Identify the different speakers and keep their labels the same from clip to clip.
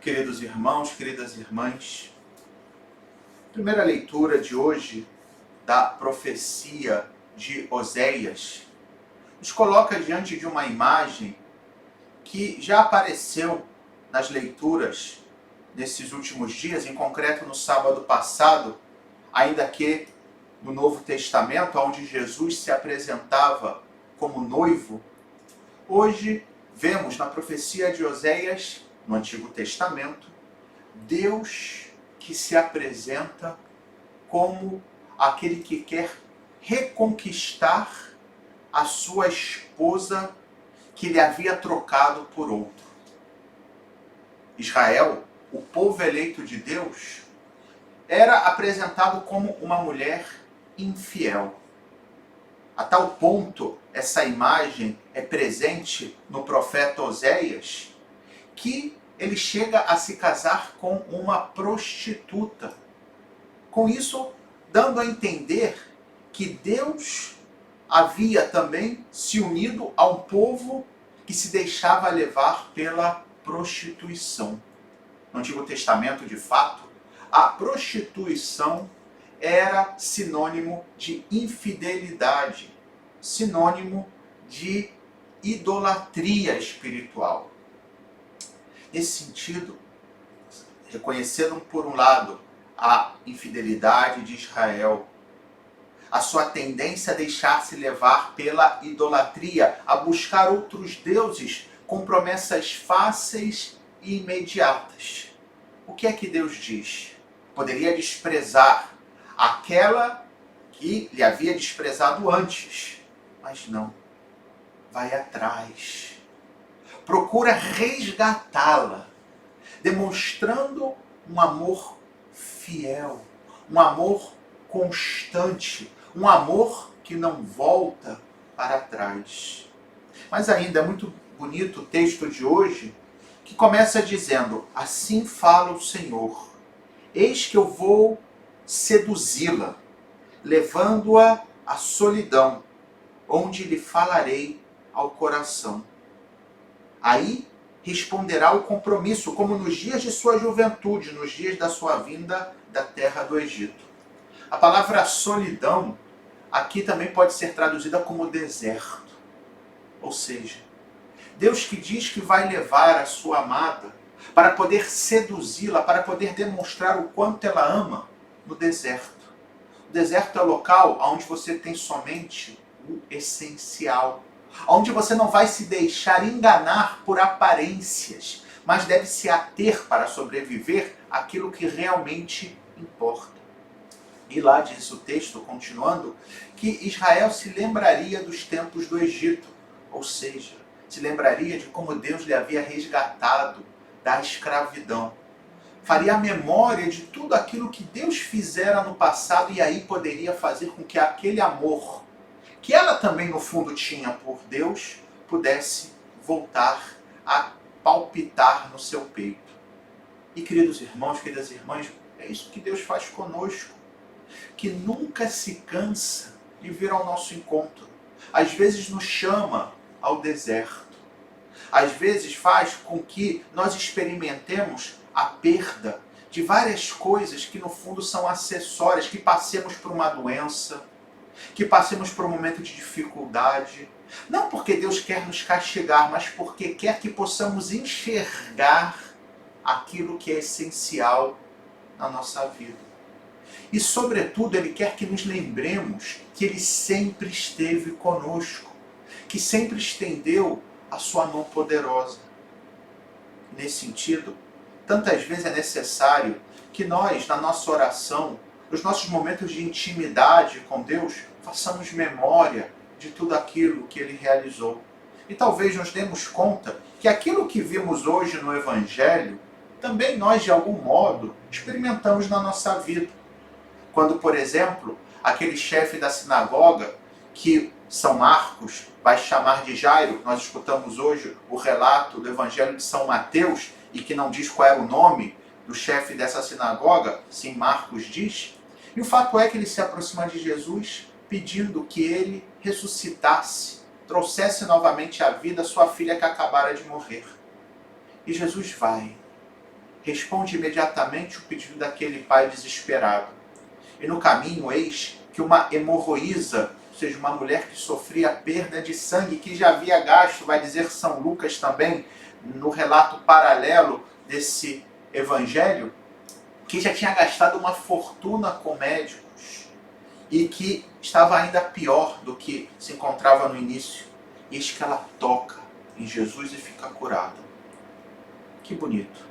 Speaker 1: Queridos irmãos, queridas irmãs, primeira leitura de hoje da profecia de Oséias nos coloca diante de uma imagem que já apareceu nas leituras nesses últimos dias, em concreto no sábado passado, ainda que no Novo Testamento, onde Jesus se apresentava como noivo. Hoje vemos na profecia de Oséias, no Antigo Testamento, Deus que se apresenta como aquele que quer reconquistar a sua esposa que lhe havia trocado por outro. Israel, o povo eleito de Deus, era apresentado como uma mulher infiel. A tal ponto, essa imagem é presente no profeta Oséias, que ele chega a se casar com uma prostituta. Com isso, dando a entender que Deus havia também se unido a um povo que se deixava levar pela prostituição. No Antigo Testamento, de fato, a prostituição era sinônimo de infidelidade, sinônimo de idolatria espiritual. Nesse sentido, reconhecendo por um lado a infidelidade de Israel, a sua tendência a deixar-se levar pela idolatria, a buscar outros deuses com promessas fáceis e imediatas. O que é que Deus diz? Poderia desprezar aquela que lhe havia desprezado antes, mas não. Vai atrás. Procura resgatá-la, demonstrando um amor fiel, um amor constante, um amor que não volta para trás. Mas ainda é muito bonito o texto de hoje, que começa dizendo: assim fala o Senhor, eis que eu vou seduzi-la, levando-a à solidão, onde lhe falarei ao coração. Aí responderá o compromisso, como nos dias de sua juventude, nos dias da sua vinda da terra do Egito. A palavra solidão aqui também pode ser traduzida como deserto. Ou seja, Deus que diz que vai levar a sua amada para poder seduzi-la, para poder demonstrar o quanto ela ama no deserto. O deserto é o local onde você tem somente o essencial, onde você não vai se deixar enganar por aparências, mas deve se ater para sobreviver aquilo que realmente importa. E lá diz o texto, continuando, que Israel se lembraria dos tempos do Egito, ou seja, se lembraria de como Deus lhe havia resgatado da escravidão. Faria a memória de tudo aquilo que Deus fizera no passado e aí poderia fazer com que aquele amor que ela também no fundo tinha por Deus, pudesse voltar a palpitar no seu peito. E queridos irmãos, queridas irmãs, é isso que Deus faz conosco, que nunca se cansa de vir ao nosso encontro. Às vezes nos chama ao deserto. Às vezes faz com que nós experimentemos a perda de várias coisas que no fundo são acessórias, que passemos por uma doença, que passemos por um momento de dificuldade, não porque Deus quer nos castigar, mas porque quer que possamos enxergar aquilo que é essencial na nossa vida. E, sobretudo, Ele quer que nos lembremos que Ele sempre esteve conosco, que sempre estendeu a sua mão poderosa. Nesse sentido, tantas vezes é necessário que nós, na nossa oração, nos nossos momentos de intimidade com Deus, façamos memória de tudo aquilo que Ele realizou. E talvez nos demos conta que aquilo que vimos hoje no Evangelho, também nós, de algum modo, experimentamos na nossa vida. Quando, por exemplo, aquele chefe da sinagoga, que São Marcos vai chamar de Jairo, nós escutamos hoje o relato do Evangelho de São Mateus, e que não diz qual era o nome do chefe dessa sinagoga, sim, Marcos diz. E o fato é que ele se aproxima de Jesus pedindo que ele ressuscitasse, trouxesse novamente à vida sua filha que acabara de morrer. E Jesus vai. responde imediatamente o pedido daquele pai desesperado. E no caminho, eis que uma hemorroísa, ou seja, uma mulher que sofria perda de sangue, que já havia gasto, vai dizer São Lucas também, no relato paralelo desse evangelho, que já tinha gastado uma fortuna com médicos e que estava ainda pior do que se encontrava no início. E eis que ela toca em Jesus e fica curada. Que bonito.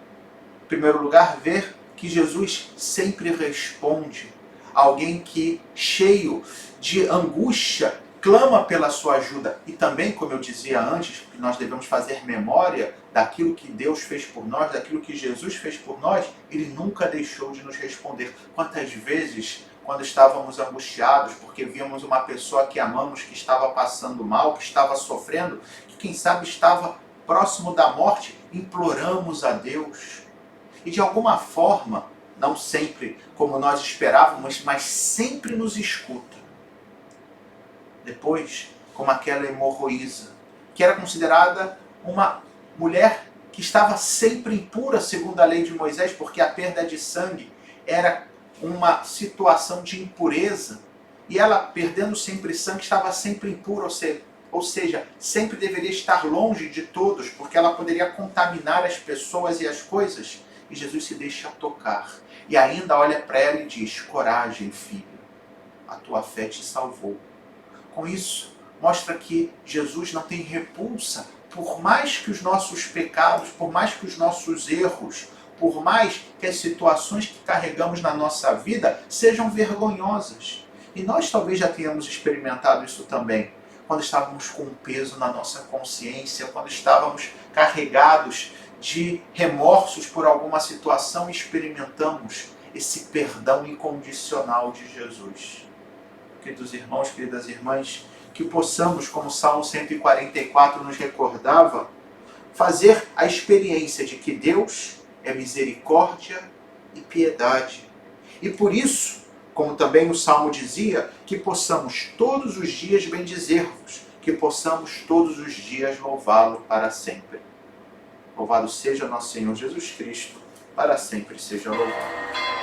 Speaker 1: Em primeiro lugar, ver que Jesus sempre responde. Alguém que, cheio de angústia, clama pela sua ajuda. E também, como eu dizia antes, que nós devemos fazer memória daquilo que Deus fez por nós, daquilo que Jesus fez por nós. Ele nunca deixou de nos responder. Quantas vezes, quando estávamos angustiados, porque víamos uma pessoa que amamos que estava passando mal, que estava sofrendo, que quem sabe estava próximo da morte, imploramos a Deus. E de alguma forma, não sempre como nós esperávamos, mas sempre nos escuta. Depois, como aquela hemorroísa, que era considerada uma mulher que estava sempre impura segundo a lei de Moisés, porque a perda de sangue era uma situação de impureza, e ela, perdendo sempre sangue, estava sempre impura, ou seja, sempre deveria estar longe de todos, porque ela poderia contaminar as pessoas e as coisas. E Jesus se deixa tocar. E ainda olha para ela e diz: coragem, filha, a tua fé te salvou. Com isso, mostra que Jesus não tem repulsa, por mais que os nossos pecados, por mais que os nossos erros, por mais que as situações que carregamos na nossa vida sejam vergonhosas. E nós talvez já tenhamos experimentado isso também, quando estávamos com um peso na nossa consciência, quando estávamos carregados de remorsos por alguma situação, experimentamos esse perdão incondicional de Jesus. Queridos irmãos, queridas irmãs, que possamos, como o Salmo 144 nos recordava, fazer a experiência de que Deus é misericórdia e piedade. E por isso, como também o Salmo dizia, que possamos todos os dias bendizer-vos, que possamos todos os dias louvá-lo para sempre. Louvado seja nosso Senhor Jesus Cristo, para sempre seja louvado.